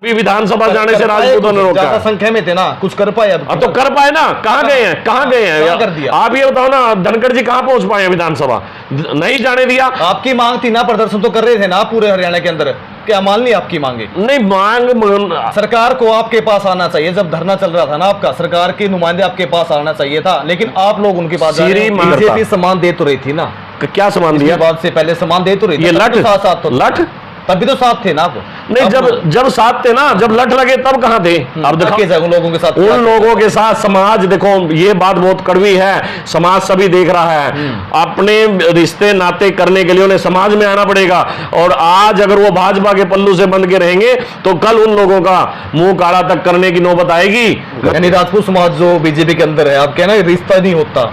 विधानसभा जाने से राजपूतों ने रोका ज्यादा संख्या में थे ना, कुछ कर पाए अब तो कर पाए ना, कहाँ गए हैं, कहाँ गए हैं कर दिया। आप ये बताओ ना, धनखड़ जी कहाँ पहुंच पाए विधानसभा, नहीं जाने दिया। आपकी मांग थी ना, प्रदर्शन तो कर रहे थे ना पूरे हरियाणा के अंदर, क्या मान ली आपकी मांगे? नहीं मांग सरकार को आपके पास आना चाहिए, जब धरना चल रहा था ना आपका, सरकार के नुमाइंदे आपके पास आना चाहिए था, लेकिन आप लोग उनके पास बीजेपी सामान दे तो रही थी ना, क्या सामान दिया? बाद से पहले सामान दे तो रही थी, ये लठ साथ लठ तभी तो साथ थे ना आप। नहीं, जब साथ थे ना, जब लठ लगे तब कहाँ थे? अब देखो लोगों के साथ, उन लोगों के साथ समाज, देखो ये बात बहुत कड़वी है, समाज सभी देख रहा है, अपने रिश्ते नाते करने के लिए उन्हें समाज में आना पड़ेगा। और आज अगर वो भाजपा के पल्लू से बंध के रहेंगे तो कल उन लोगों का मुंह काला तक करने की नौबत आएगी। यानी राजपूत समाज जो बीजेपी के अंदर है, आप कहना रिश्ता नहीं होता,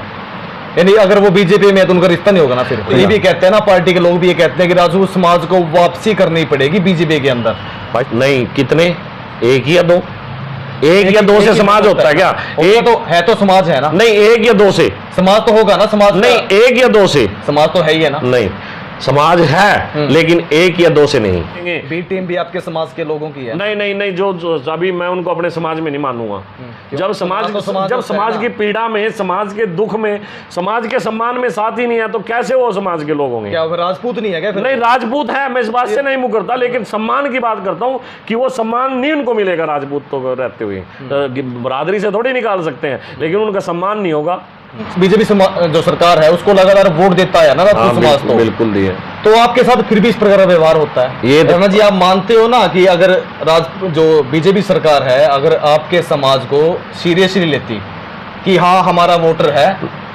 यानी अगर वो बीजेपी में है तो उनका रिश्ता नहीं होगा ना फिर। ये भी कहते हैं ना, पार्टी के लोग भी ये कहते हैं कि राजपूत समाज को वापसी करनी पड़ेगी बीजेपी के अंदर। नहीं, कितने, एक या दो? एक या दो से समाज होता है क्या? एक तो है, तो समाज है ना। नहीं, एक या दो से समाज तो होगा ना, समाज नहीं, एक या दो से समाज तो है ही है ना। नहीं, समाज है लेकिन एक या दो से नहीं। बी टीम भी आपके समाज के लोगों की है। नहीं नहीं नहीं, जो अभी मैं उनको अपने समाज में नहीं मानूंगा। जब समाज की पीड़ा में, समाज के दुख में, समाज के सम्मान में साथ ही नहीं है तो कैसे वो समाज के लोग होंगे? क्या राजपूत नहीं है क्या? नहीं, राजपूत है, मैं इस बात से नहीं मुँह करता, लेकिन सम्मान की बात करता हूँ कि वो सम्मान नहीं उनको मिलेगा राजपूत तो रहते हुए, बरादरी से थोड़ी निकाल सकते हैं, लेकिन उनका सम्मान नहीं होगा। बीजेपी जो सरकार है उसको लगातार वोट देता है ना राजपूत समाज, तो बिल्कुल दिए, तो आपके साथ फिर भी इस प्रकार का व्यवहार होता है। ये राणा जी, आप मानते हो ना कि अगर जो बीजेपी सरकार है अगर आपके समाज को सीरियसली लेती कि हाँ हमारा वोटर है,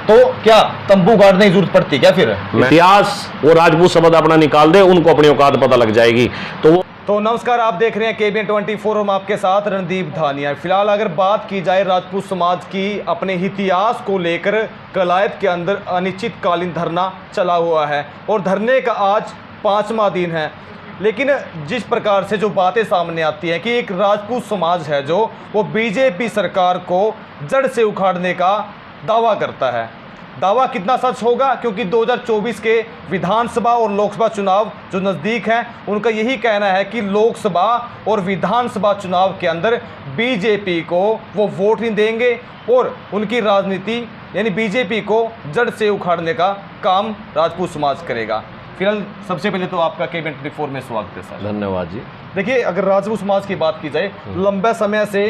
तो क्या तंबू गाड़ने की जरूरत पड़ती क्या? फिर इतिहास वो राजपूत शब्द अपना निकाल दे, उनको अपनी औकात पता लग जाएगी। तो नमस्कार, आप देख रहे हैं केबीएन 24 और आपके साथ रणदीप धानिया। फिलहाल अगर बात की जाए राजपूत समाज की, अपने इतिहास को लेकर कलायत के अंदर अनिश्चितकालीन धरना चला हुआ है और धरने का आज 5वां दिन है। लेकिन जिस प्रकार से जो बातें सामने आती हैं कि एक राजपूत समाज है जो वो बीजेपी सरकार को जड़ से उखाड़ने का दावा करता है। दावा कितना सच होगा, क्योंकि 2024 के विधानसभा और लोकसभा चुनाव जो नज़दीक हैं, उनका यही कहना है कि लोकसभा और विधानसभा चुनाव के अंदर बीजेपी को वो वोट नहीं देंगे और उनकी राजनीति यानी बीजेपी को जड़ से उखाड़ने का काम राजपूत समाज करेगा। फिलहाल सबसे पहले तो आपका केबीएन 24 में स्वागत है सर। धन्यवाद जी। देखिए, अगर राजपूत समाज की बात की जाए, लंबे समय से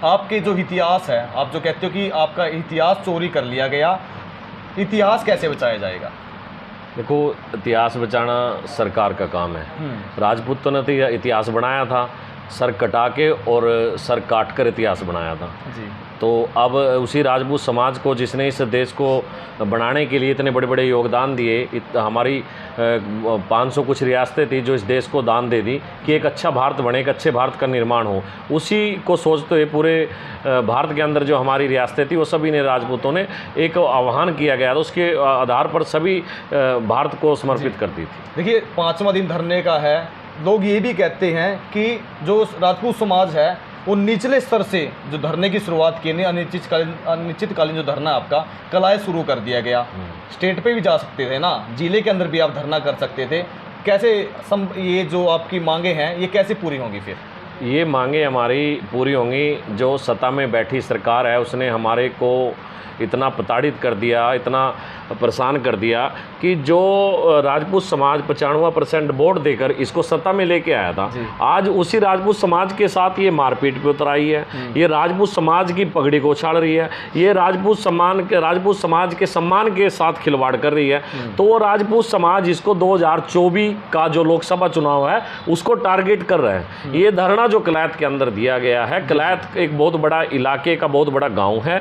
आपके जो इतिहास है, आप जो कहते हो कि आपका इतिहास चोरी कर लिया गया, इतिहास कैसे बचाया जाएगा? देखो, इतिहास बचाना सरकार का काम है। राजपूतों ने तो इतिहास बनाया था, सर कटा के और सर काट कर इतिहास बनाया था जी। तो अब उसी राजपूत समाज को, जिसने इस देश को बनाने के लिए इतने बड़े बड़े योगदान दिए, हमारी 500 कुछ रियासतें थी जो इस देश को दान दे दी कि एक अच्छा भारत बने, एक अच्छे भारत का निर्माण हो, उसी को सोचते हुए पूरे भारत के अंदर जो हमारी रियासतें थी वो सभी ने, राजपूतों ने एक आह्वान किया गया था, उसके आधार पर सभी भारत को समर्पित कर दी थी। देखिए, 5वां दिन धरने का है। लोग ये भी कहते हैं कि जो राजपूत समाज है वो निचले स्तर से जो धरने की शुरुआत की, अनिश्चितकालीन जो धरना आपका कलाए शुरू कर दिया गया। स्टेट पे भी जा सकते थे ना, जिले के अंदर भी आप धरना कर सकते थे। कैसे ये जो आपकी मांगे हैं ये कैसे पूरी होंगी? फिर ये मांगे हमारी पूरी होंगी, जो सत्ता में बैठी सरकार है उसने हमारे को इतना प्रताड़ित कर दिया, इतना परेशान कर दिया कि जो राजपूत समाज 95% वोट देकर इसको सत्ता में लेके आया था, आज उसी राजपूत समाज के साथ ये मारपीट पे उतर आई है। ये राजपूत समाज की पगड़ी को उछाल रही है, ये राजपूत समाज के सम्मान के साथ खिलवाड़ कर रही है। तो वो राजपूत समाज इसको 2024 का जो लोकसभा चुनाव है उसको टारगेट कर रहा है। ये धरना जो कलायत के अंदर दिया गया है, कलायत एक बहुत बड़ा इलाके का बहुत बड़ा गाँव है।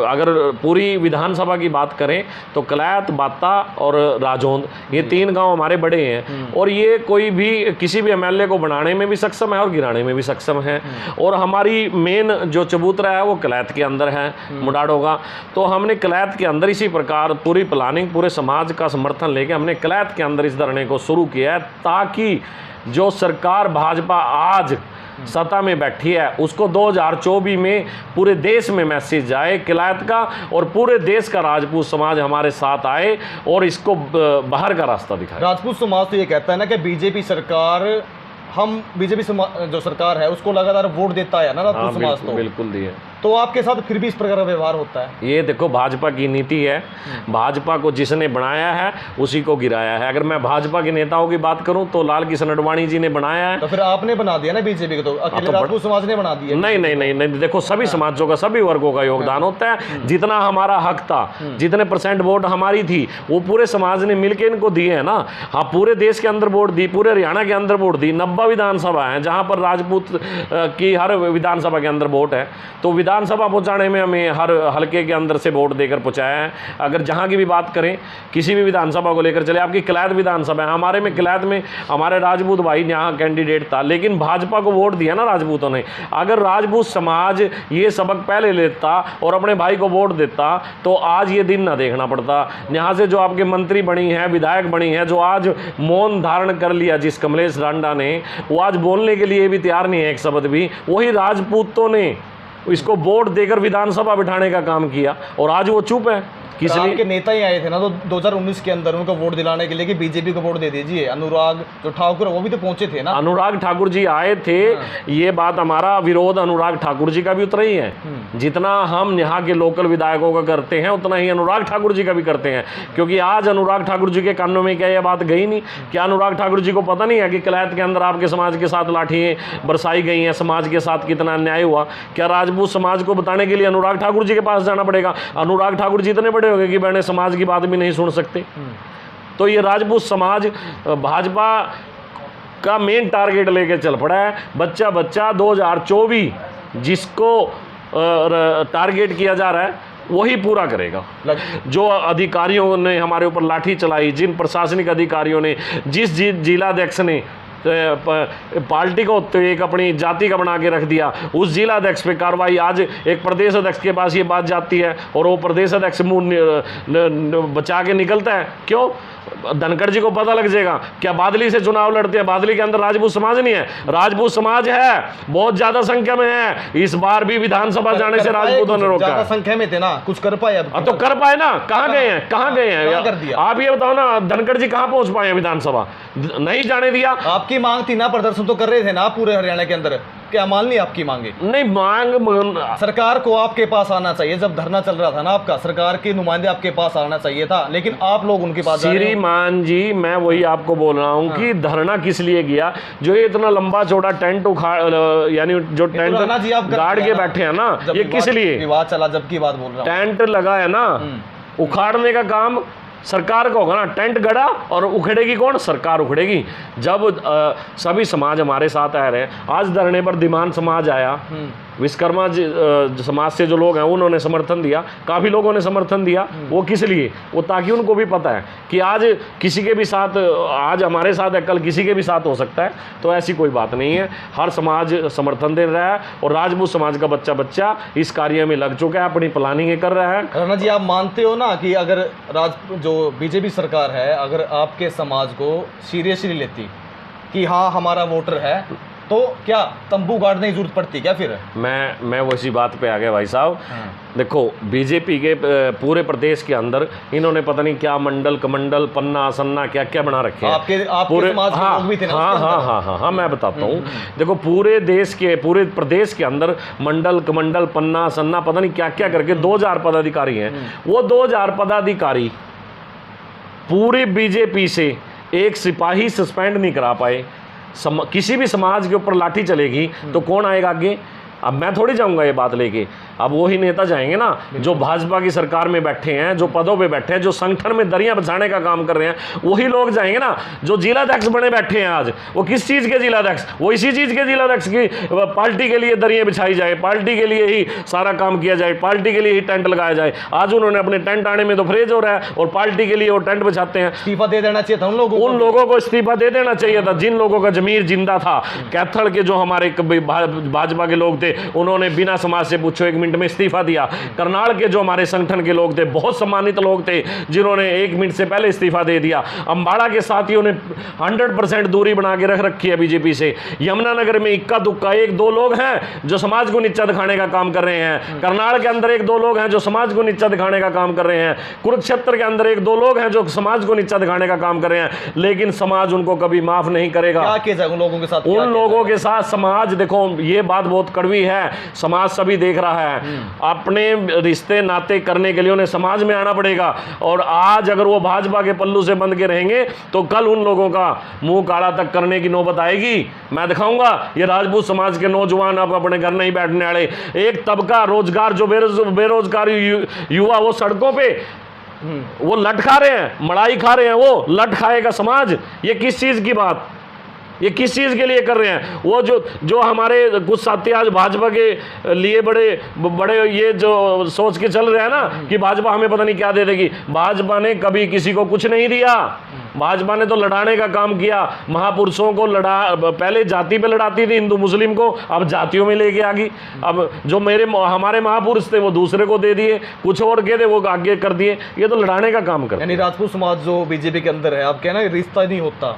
अगर पूरी विधानसभा की बात करें तो कलायत, बाता और राजौंद, ये 3 गांव हमारे बड़े हैं और ये कोई भी किसी भी एमएलए को बनाने में भी सक्षम है और गिराने में भी सक्षम है। और हमारी मेन जो चबूतरा है वो कलायत के अंदर है, मुडाड़ो का। तो हमने कलायत के अंदर इसी प्रकार पूरी प्लानिंग, पूरे समाज का समर्थन लेके हमने कलायत के अंदर इस धरने को शुरू किया है, ताकि जो सरकार भाजपा आज सत्ता में बैठी है उसको 2024 में पूरे देश में मैसेज जाए कलायत का, और पूरे देश का राजपूत समाज हमारे साथ आए और इसको बाहर का रास्ता दिखाए। राजपूत समाज तो ये कहता है ना कि बीजेपी सरकार हम बीजेपी जो सरकार है उसको लगातार वोट देता है ना हाँ, राजपूत समाज, तो बिल्कुल दिए। तो आपके साथ फिर भी इस प्रकार का व्यवहार होता है? ये देखो भाजपा की नीति है, भाजपा को जिसने बनाया है उसी को गिराया है। अगर मैं भाजपा के नेताओं की बात करूं तो लाल किशन आडवाणी जी ने बनाया है। तो फिर आपने बना दिया ना बीजेपी को, तो अकेले राजपूत समाज ने बना दिया? नहीं नहीं नहीं नहीं, देखो सभी समाजों का, सभी वर्गों का योगदान होता है। जितना हमारा हक था, जितने % वोट हमारी थी, वो पूरे समाज ने मिलकर इनको दिए है ना। हाँ, पूरे देश के अंदर वोट दी, पूरे हरियाणा के अंदर वोट दी। 90 विधानसभा है जहां पर राजपूत की हर विधानसभा के अंदर वोट है, तो विधानसभा पहुंचाने में हमें हर हल्के के अंदर से वोट देकर पहुंचाया है। अगर जहां की भी बात करें, किसी भी विधानसभा को लेकर चले, आपकी किलायत विधानसभा है, हमारे में किलायत में हमारे राजपूत भाई यहाँ कैंडिडेट था, लेकिन भाजपा को वोट दिया ना राजपूतों ने। अगर राजपूत समाज ये सबक पहले लेता और अपने भाई को वोट देता तो आज ये दिन ना देखना पड़ता। यहाँ से जो आपके मंत्री बनी है, विधायक बनी है, जो आज मौन धारण कर लिया, जिस कमलेश रांडा ने, वो आज बोलने के लिए भी तैयार नहीं है एक शब्द भी, वही राजपूतों ने इसको वोट देकर विधानसभा बिठाने का काम किया और आज वो चुप है। किस लिए? आपके नेता ही आए थे ना तो 2019 के अंदर उनको वोट दिलाने के लिए कि बीजेपी को वोट दे दीजिए। अनुराग जो ठाकुर, वो भी तो पहुंचे थे ना। अनुराग ठाकुर जी आए थे। ये बात, हमारा विरोध अनुराग ठाकुर जी का भी उतना ही है। जितना हम यहाँ के लोकल विधायकों का करते हैं उतना ही अनुराग ठाकुर जी का भी करते हैं, क्योंकि आज अनुराग ठाकुर जी के कानों में क्या यह बात गई नहीं? क्या अनुराग ठाकुर जी को पता नहीं है कि किलायत के अंदर आपके समाज के साथ लाठियाँ बरसाई गई हैं, समाज के साथ कितना अन्याय हुआ? क्या राजपूत समाज को बताने के लिए अनुराग ठाकुर जी के पास जाना पड़ेगा? अनुराग ठाकुर जी इतने बड़े हो गए कि बहने समाज की बात भी नहीं सुन सकते। तो ये राजपूत समाज भाजपा का मेन टारगेट लेके चल पड़ा है। बच्चा 2024 जिसको टारगेट किया जा रहा है वही पूरा करेगा। जो अधिकारियों ने हमारे ऊपर लाठी चलाई, जिन प्रशासनिक अधिकारियों ने, जिस जिलाध्यक्ष ने पार्टी को तो एक अपनी जाति का बना के रख दिया, उस जिलाध्यक्ष पे कार्रवाई आज एक प्रदेश अध्यक्ष के पास ये बात जाती है और वो प्रदेश अध्यक्ष मुंह बचा के निकलता है। क्यों? धनखड़ जी को पता लग जाएगा। क्या बादली से चुनाव लड़ते हैं? बादली के अंदर राजपूत समाज नहीं है? राजपूत समाज है, बहुत ज्यादा संख्या में है। इस बार भी विधानसभा जाने से राजपूतों ने रोका। ज्यादा संख्या में थे ना, कुछ कर पाए? अब तो कर पाए ना? कहाँ गए हैं? कहाँ गए हैं? आप ये बताओ ना, धनखड़ जी कहाँ पहुंच पाए विधानसभा? नहीं जाने दिया। आपकी मांग थी ना, प्रदर्शन तो कर रहे थे ना पूरे हरियाणा के अंदर, क्या मान ली आपकी मांगे? नहीं, मांग सरकार को आपके पास आना चाहिए। जब धरना चल रहा था ना आपका, सरकार के नुमाइंदे आपके पास आना चाहिए था, लेकिन आप लोग उनके पास जा रहे हैं। श्रीमान जी, मैं वही आपको बोल रहा हूँ कि धरना किस लिए गया? जो ये इतना लंबा चौड़ा टेंट उखाड़, यानी जो टेंट गाड़ के बैठे हैं ना, ये किस लिए? विवाद चला जब की बात बोल रहा हूँ। टेंट लगा है ना, उखाड़ने का काम सरकार का होगा ना। टेंट गड़ा और उखड़ेगी कौन? सरकार उखड़ेगी। जब सभी समाज हमारे साथ आ रहे हैं, आज धरने पर दिमान समाज आया, विश्वकर्मा समाज से जो लोग हैं उन्होंने समर्थन दिया, काफ़ी लोगों ने समर्थन दिया। वो किस लिए? वो ताकि उनको भी पता है कि आज किसी के भी साथ, आज हमारे साथ है, कल किसी के भी साथ हो सकता है। तो ऐसी कोई बात नहीं है, हर समाज समर्थन दे रहा है और राजपूत समाज का बच्चा इस कार्य में लग चुका है, अपनी प्लानिंग कर रहा है। राणा जी, आप मानते हो ना कि अगर जो बीजेपी सरकार है, अगर आपके समाज को सीरियसली लेती कि हाँ हमारा वोटर है, तो क्या तंबू गाड़ने की जरूरत पड़ती क्या फिर? मैं वो इसी बात पे आ गया भाई साहब। देखो, बीजेपी के पूरे प्रदेश के अंदर इन्होंने पता नहीं क्या मंडल कमंडल पन्ना सन्ना क्या क्या बना रखे हैं। आपके समाज के लोग भी थे ना? हाँ, मैं बताता हूँ। देखो, पूरे प्रदेश के अंदर मंडल कमंडल पन्ना सन्ना पता नहीं क्या क्या करके 2000 पदाधिकारी हैं। वो 2000 पदाधिकारी पूरे बीजेपी से एक सिपाही सस्पेंड नहीं करा पाए। किसी भी समाज के ऊपर लाठी चलेगी तो कौन आएगा आगे? अब मैं थोड़ी जाऊंगा ये बात लेके, अब वही नेता जाएंगे ना जो भाजपा की सरकार में बैठे हैं, जो पदों पे बैठे हैं, जो संगठन में दरियां बिछाने का काम कर रहे हैं, वही लोग जाएंगे ना। जो जिलाध्यक्ष बने बैठे हैं आज, वो किस चीज़ के जिलाध्यक्ष? वो इसी चीज़ के जिलाध्यक्ष की पार्टी के लिए दरियां बिछाई जाए, पार्टी के लिए ही सारा काम किया जाए, पार्टी के लिए ही टेंट लगाया जाए। आज उन्होंने अपने टेंट आने में तो फ्रेज हो रहा है और पार्टी के लिए वो टेंट बिछाते हैं। इस्तीफा दे देना चाहिए था उन लोगों को इस्तीफा दे देना चाहिए था जिन लोगों का जमीर जिंदा था। कैथल के जो हमारे भाजपा के लोग थे, थे, उन्होंने बिना समाज से पूछो 1 मिनट में इस्तीफा दिया। करनाल के जो हमारे संगठन के लोग थे, बहुत सम्मानित लोग थे, जिन्होंने 1 मिनट से पहले इस्तीफा दे दिया। अम्बाड़ा के साथियों ने 100% दूरी बना के रख रखी है बीजेपी से। यमुनानगर में इक्का दुक्का 1-2 लोग हैं जो समाज को नीचा दिखाने का काम कर रहे हैं। करनाल के अंदर 1-2 लोग हैं जो समाज को नीचा दिखाने का काम कर रहे हैं। कुरुक्षेत्र के अंदर 1-2 लोग हैं जो समाज को नीचा दिखाने का काम कर रहे हैं, लेकिन समाज उनको कभी माफ नहीं करेगा। क्या किया जाए उन लोगों के साथ? उन लोगों के साथ समाज, देखो ये बात बहुत कड़वी है, समाज सभी देख रहा है। अपने रिश्ते नाते करने के लिए उन्हें समाज में आना पड़ेगा। और आज अगर वो भाजपा के पल्लू से बंध के रहेंगे तो कल उन लोगों का मुंह काला तक करने की नौबत आएगी। मैं दिखाऊंगा ये राजपूत समाज के नौजवान अब अपने घर नहीं बैठने वाले। एक तबका रोजगार जो बेरोजगार युवा वो सड़कों पे वो लट खा रहे हैं, मड़ाई खा रहे हैं, वो लट खाएगा समाज। ये किस चीज की बात, ये किस चीज़ के लिए कर रहे हैं? वो जो हमारे कुछ साथी आज भाजपा के लिए बड़े ये जो सोच के चल रहे हैं ना कि भाजपा हमें पता नहीं क्या दे देगी। भाजपा ने कभी किसी को कुछ नहीं दिया। भाजपा ने तो लड़ाने का काम किया। महापुरुषों को पहले जाति पे लड़ाती थी, हिंदू मुस्लिम को, अब जातियों में लेके आ गई। अब जो हमारे महापुरुष थे वो दूसरे को दे दिए, कुछ और के थे वो आगे कर दिए। ये तो लड़ाने का काम करते। यानी राजपूत समाज जो बीजेपी के अंदर है, आप कहना रिश्ता नहीं होता,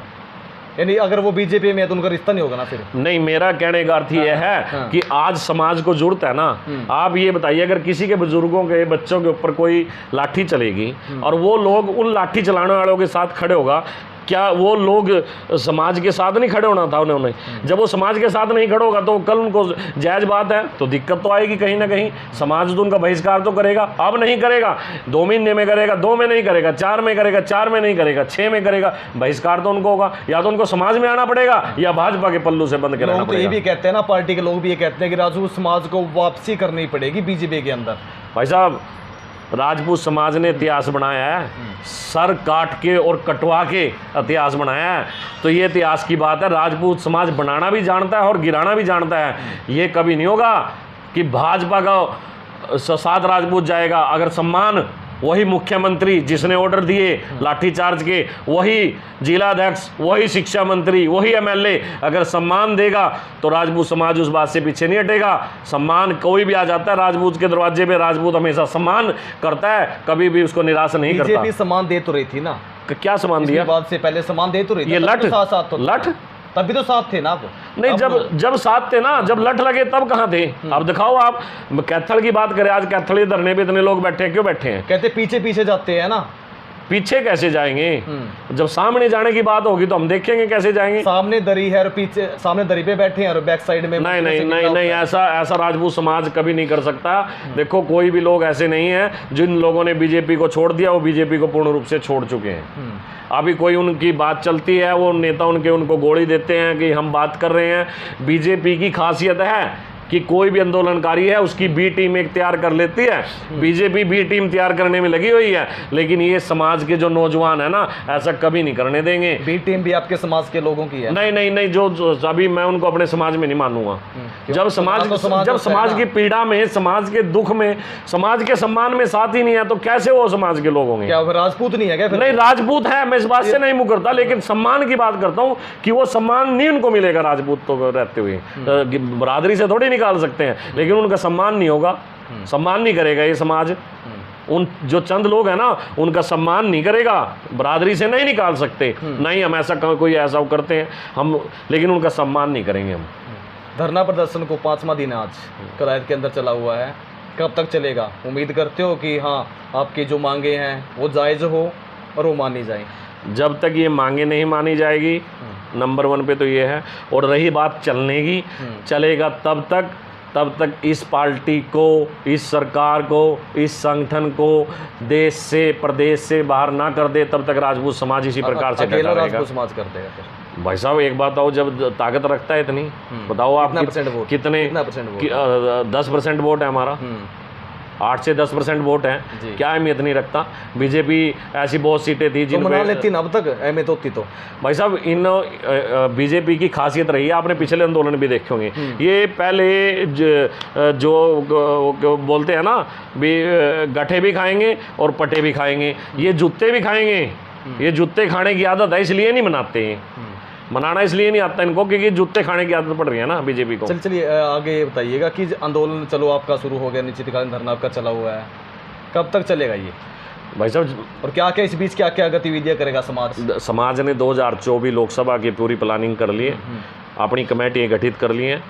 यानी अगर वो बीजेपी में है तो उनका रिश्ता नहीं होगा ना फिर? नहीं, मेरा कहने का अर्थ ये है कि आज समाज को जरूरत है ना। आप ये बताइए, अगर किसी के बुजुर्गों के बच्चों के ऊपर कोई लाठी चलेगी और वो लोग उन लाठी चलाने वालों के साथ खड़े होगा, क्या वो लोग समाज के साथ नहीं खड़े होना था उन्होंने? जब वो समाज के साथ नहीं खड़े होगा तो कल उनको जायज़ बात है तो दिक्कत तो आएगी कहीं ना कहीं। समाज तो उनका बहिष्कार तो करेगा। अब नहीं करेगा, 2 महीने में करेगा, 2 में नहीं करेगा, 4 में करेगा, 4 में नहीं करेगा, 6 में करेगा। बहिष्कार तो उनको होगा। या तो उनको समाज में आना पड़ेगा या भाजपा के पल्लू से बंद के रहना पड़ेगा। ये भी कहते हैं ना, पार्टी के लोग भी ये कहते हैं कि राजपूत समाज को वापसी करनी पड़ेगी बीजेपी के अंदर। भाई साहब, राजपूत समाज ने इतिहास बनाया है, सर काट के और कटवा के इतिहास बनाया है। तो ये इतिहास की बात है। राजपूत समाज बनाना भी जानता है और गिराना भी जानता है। ये कभी नहीं होगा कि भाजपा का साथ राजपूत जाएगा। अगर सम्मान वही मुख्यमंत्री जिसने ऑर्डर दिए लाठीचार्ज के, वही जिलाध्यक्ष, वही शिक्षा मंत्री, वही एमएलए अगर सम्मान देगा तो राजपूत समाज उस बात से पीछे नहीं हटेगा। सम्मान कोई भी आ जाता है राजपूत के दरवाजे पे, राजपूत हमेशा सम्मान करता है, कभी भी उसको निराश नहीं करता। बीजेपी सम्मान दे तो रही थी ना, क्या सम्मान दिया? बात से पहले सम्मान दे तो रही थी। ये लठ लठ तभी तो साथ थे ना आप? नहीं, जब साथ थे ना, जब लठ लगे तब कहाँ थे? अब दिखाओ आप। कैथल की बात करें, आज कैथल धरने पे इतने लोग बैठे हैं, क्यों बैठे हैं? कहते पीछे पीछे जाते हैं ना। पीछे कैसे जाएंगे? जब सामने जाने की बात होगी तो हम देखेंगे कैसे जाएंगे। सामने दरी है और पीछे, सामने दरी पे बैठे हैं और बैक साइड में नहीं नहीं नहीं नहीं, ऐसा राजपूत समाज कभी नहीं कर सकता। देखो, कोई भी लोग ऐसे नहीं है। जिन लोगों ने बीजेपी को छोड़ दिया वो बीजेपी को पूर्ण रूप से छोड़ चुके हैं। अभी कोई उनकी बात चलती है, वो नेता उनको गोली देते हैं कि हम बात कर रहे हैं। बीजेपी की खासियत है कि कोई भी आंदोलनकारी है उसकी बी टीम एक तैयार कर लेती है। बीजेपी बी टीम तैयार करने में लगी हुई है, लेकिन ये समाज के जो नौजवान है ना, ऐसा कभी नहीं करने देंगे। बी टीम भी आपके समाज के लोगों की है? नहीं नहीं नहीं, जो अभी मैं उनको अपने समाज में नहीं मानूंगा। जब समाज की पीड़ा में, समाज के दुख में, समाज के सम्मान में साथ ही नहीं है तो कैसे वो समाज के लोग होंगे? क्या राजपूत नहीं है क्या? नहीं, राजपूत है, मैं इस बात से नहीं मुँह करता, लेकिन सम्मान की बात करता हूँ कि वो सम्मान नहीं उनको मिलेगा राजपूत तो रहते हुए। बरादरी से थोड़ी निकाल सकते हैं, लेकिन उनका सम्मान नहीं होगा, सम्मान नहीं करेगा ये समाज। उन जो चंद लोग हैं ना, उनका सम्मान नहीं करेगा, बरादरी से नहीं निकाल सकते। नहीं, हम ऐसा कोई ऐसा करते हैं हम, लेकिन उनका सम्मान नहीं करेंगे हम। धरना प्रदर्शन को 5वां दिन आज कलायत के अंदर चला हुआ है, कब तक चलेगा? उम्मीद करते हो कि हाँ आपकी जो मांगे हैं वो जायज़ हो और वो मानी जाए? जब तक ये मांगे नहीं मानी जाएगी, नंबर 1 पे तो ये है। और रही बात चलने की, चलेगा तब तक इस पार्टी को, इस सरकार को, इस संगठन को देश से, प्रदेश से बाहर ना कर दे, तब तक राजपूत समाज इसी प्रकार से डटा रहेगा। राजपूत समाज कर देगा फिर? भाई साहब, एक बात आओ, जब ताकत रखता है इतनी, बताओ आप कितने 10% वोट है हमारा, 8 से 10% वोट है, क्या अहमियत नहीं रखता? बीजेपी ऐसी बहुत सीटें थी जिन मना लेती ना, अब तक अहमियत होती तो। भाई साहब, इन बीजेपी की खासियत रही है, आपने पिछले आंदोलन भी देखे होंगे। ये पहले जो बोलते हैं ना, गठे भी खाएंगे और पटे भी खाएंगे, ये जूते भी खाएंगे। ये जूते खाने की आदत है, इसलिए नहीं मनाते हैं। मनाना इसलिए नहीं आता इनको क्योंकि जूते खाने की आदत पड़ रही है ना बीजेपी को। चलिए आगे ये बताइएगा कि आंदोलन चलो आपका शुरू हो गया, अनिश्चितकालीन धरना आपका चला हुआ है, कब तक चलेगा ये भाई साहब? और क्या क्या इस बीच क्या क्या गतिविधियां करेगा समाज ने 2024 लोकसभा की पूरी प्लानिंग कर ली है, अपनी कमेटियाँ गठित कर ली हैं,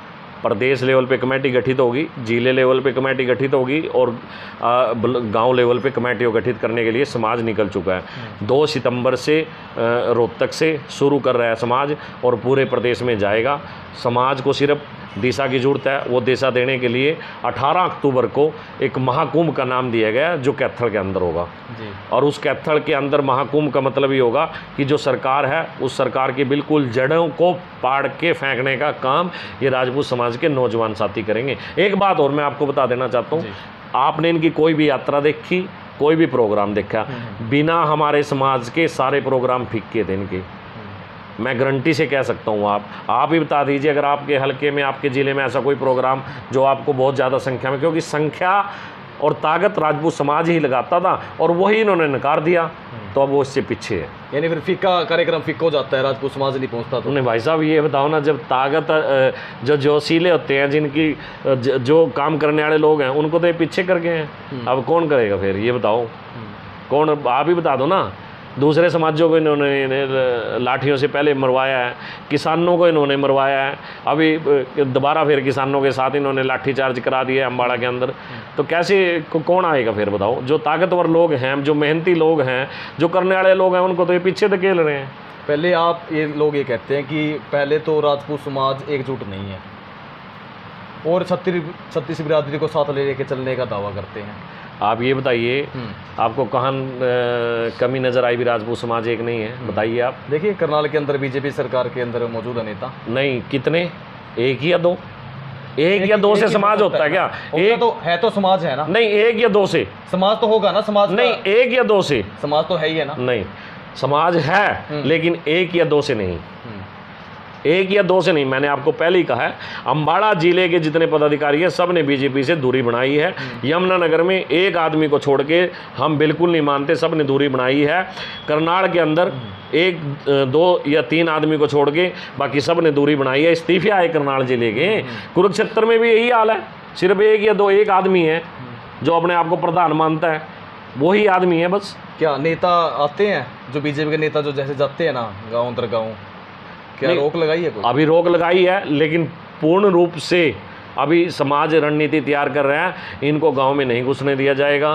प्रदेश लेवल पे कमेटी गठित होगी, जिले लेवल पे कमेटी गठित होगी और गांव लेवल पे कमेटियों गठित करने के लिए समाज निकल चुका है। 2 सितंबर से रोहतक से शुरू कर रहा है समाज और पूरे प्रदेश में जाएगा। समाज को सिर्फ दिशा की जरूरत है, वो दिशा देने के लिए 18 अक्टूबर को एक महाकुंभ का नाम दिया गया जो कैथल के अंदर होगा जी। और उस कैथल के अंदर महाकुंभ का मतलब ये होगा कि जो सरकार है उस सरकार की बिल्कुल जड़ों को पाड़ के फेंकने का काम ये राजपूत समाज के नौजवान साथी करेंगे। एक बात और मैं आपको बता देना चाहता हूँ, आपने इनकी कोई भी यात्रा देखी, कोई भी प्रोग्राम देखा, बिना हमारे समाज के सारे प्रोग्राम फीके थे इनके। मैं गारंटी से कह सकता हूँ, आप ही बता दीजिए अगर आपके हलके में, आपके ज़िले में ऐसा कोई प्रोग्राम जो आपको बहुत ज़्यादा संख्या में, क्योंकि संख्या और ताकत राजपूत समाज ही लगाता था और वही इन्होंने नकार दिया, तो अब वो इससे पीछे है। यानी फिर फीका कार्यक्रम फीका हो जाता है, राजपूत समाज नहीं पहुंचता तो। नहीं भाई साहब, ये बताओ ना, जब ताकत जो जोशीले होते हैं, जिनकी जो काम करने वाले लोग हैं, उनको तो ये पीछे कर गए हैं। अब कौन करेगा फिर, ये बताओ कौन? आप ही बता दो ना। दूसरे समाजों को इन्होंने लाठियों से पहले मरवाया है, किसानों को इन्होंने मरवाया है, अभी दोबारा फिर किसानों के साथ इन्होंने लाठीचार्ज करा दिया है अम्बाड़ा के अंदर। तो कैसे कौन आएगा फिर बताओ? जो ताकतवर लोग हैं, जो मेहनती लोग हैं, जो करने वाले लोग हैं, उनको तो ये पीछे धकेल रहे हैं। पहले आप ये लोग ये कहते हैं कि पहले तो राजपूत समाज एकजुट नहीं है और छत्तीस बिरादरी को साथ ले के चलने का दावा करते हैं। आप ये बताइए, आपको कहाँ कमी नज़र आई भी राजपूत समाज एक नहीं है? बताइए आप। देखिए करनाल के अंदर बीजेपी सरकार के अंदर मौजूद है नेता। नहीं, कितने? एक या दो? एक या दो से समाज होता है क्या? एक तो समाज है ना। नहीं, एक या दो से समाज तो होगा ना। समाज नहीं, एक या दो से समाज तो है ही है ना। नहीं, समाज है लेकिन एक या दो से नहीं, एक या दो से नहीं। मैंने आपको पहले ही कहा है, अम्बाड़ा जिले के जितने पदाधिकारी हैं सब ने बीजेपी से दूरी बनाई है। यमुनानगर में एक आदमी को छोड़ के हम बिल्कुल नहीं मानते, सब ने दूरी बनाई है। करनाल के अंदर 1, 2 या 3 आदमी को छोड़ के बाकी सब ने दूरी बनाई है। इस्तीफे आए करनाल जिले के। कुरुक्षेत्र में भी यही हाल है, सिर्फ 1 या 2 एक आदमी है जो अपने आप को प्रधान मानता है, वही आदमी है बस। क्या नेता आते हैं जो बीजेपी के नेता जो जैसे जाते हैं ना गाँव अंतर गाँव, क्या रोक लगाई है कोई? अभी रोक लगाई है लेकिन पूर्ण रूप से अभी समाज रणनीति तैयार कर रहा है। इनको गांव में नहीं घुसने दिया जाएगा।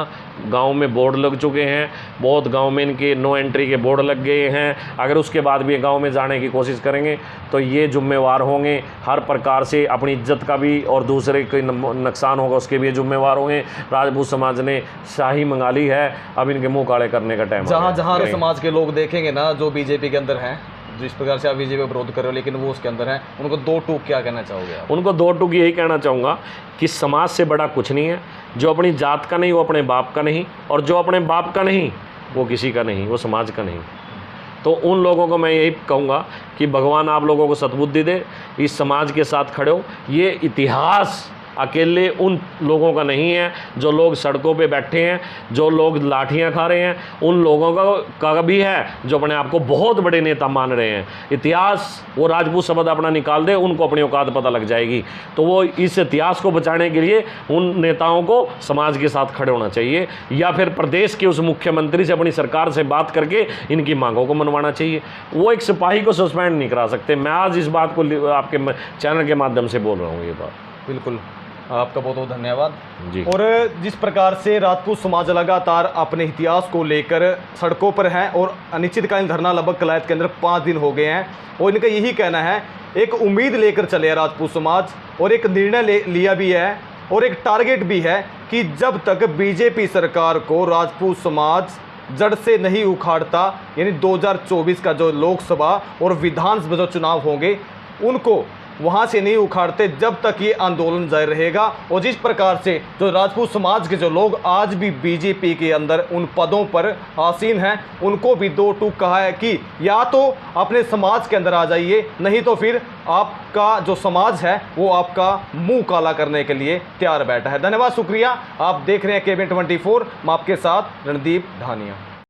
गांव में बोर्ड लग चुके हैं, बहुत गांव में इनके नो एंट्री के बोर्ड लग गए हैं। अगर उसके बाद भी गांव में जाने की कोशिश करेंगे तो ये जिम्मेवार होंगे हर प्रकार से, अपनी इज्जत का भी और दूसरे कोई नुकसान होगा उसके भी जिम्मेवार होंगे। राजपूत समाज ने शाही मंगा ली है, अब इनके मुँह काले करने का टाइम। जहाँ समाज के लोग देखेंगे ना जो बीजेपी के अंदर हैं, जिस प्रकार से आप बीजेपी का विरोध कर रहे हो लेकिन वो उसके अंदर है, उनको 2 टूक क्या कहना चाहोगे आप? उनको 2 टूक यही कहना चाहूँगा कि समाज से बड़ा कुछ नहीं है। जो अपनी जात का नहीं वो अपने बाप का नहीं, और जो अपने बाप का नहीं वो किसी का नहीं, वो समाज का नहीं। तो उन लोगों को मैं यही कहूँगा कि भगवान आप लोगों को सद्बुद्धि दे, इस समाज के साथ खड़े हो। ये इतिहास अकेले उन लोगों का नहीं है जो लोग सड़कों पे बैठे हैं, जो लोग लाठियां खा रहे हैं, उन लोगों का भी है जो अपने आप को बहुत बड़े नेता मान रहे हैं। इतिहास वो राजपूत शब्द अपना निकाल दे, उनको अपनी औकात पता लग जाएगी। तो वो इस इतिहास को बचाने के लिए उन नेताओं को समाज के साथ खड़े होना चाहिए, या फिर प्रदेश के उस मुख्यमंत्री से अपनी सरकार से बात करके इनकी मांगों को मनवाना चाहिए। वो एक सिपाही को सस्पेंड नहीं करा सकते। मैं आज इस बात को आपके चैनल के माध्यम से बोल रहा हूँ। ये बात बिल्कुल, आपका बहुत बहुत धन्यवाद जी। और जिस प्रकार से राजपूत समाज लगातार अपने इतिहास को लेकर सड़कों पर हैं और अनिश्चितकालीन धरना लगभग कलायत के अंदर 5 दिन हो गए हैं, और इनका यही कहना है, एक उम्मीद लेकर चले हैं राजपूत समाज, और एक निर्णय लिया भी है और एक टारगेट भी है कि जब तक बीजेपी सरकार को राजपूत समाज जड़ से नहीं उखाड़ता, यानी 2024 का जो लोकसभा और विधानसभा जो चुनाव होंगे उनको वहाँ से नहीं उखाड़ते, जब तक ये आंदोलन जारी रहेगा। और जिस प्रकार से जो राजपूत समाज के जो लोग आज भी बीजेपी के अंदर उन पदों पर आसीन हैं, उनको भी 2 टूक कहा है कि या तो अपने समाज के अंदर आ जाइए, नहीं तो फिर आपका जो समाज है वो आपका मुंह काला करने के लिए तैयार बैठा है। धन्यवाद, शुक्रिया। आप देख रहे हैं KB24, मैं आपके साथ रणदीप धानिया।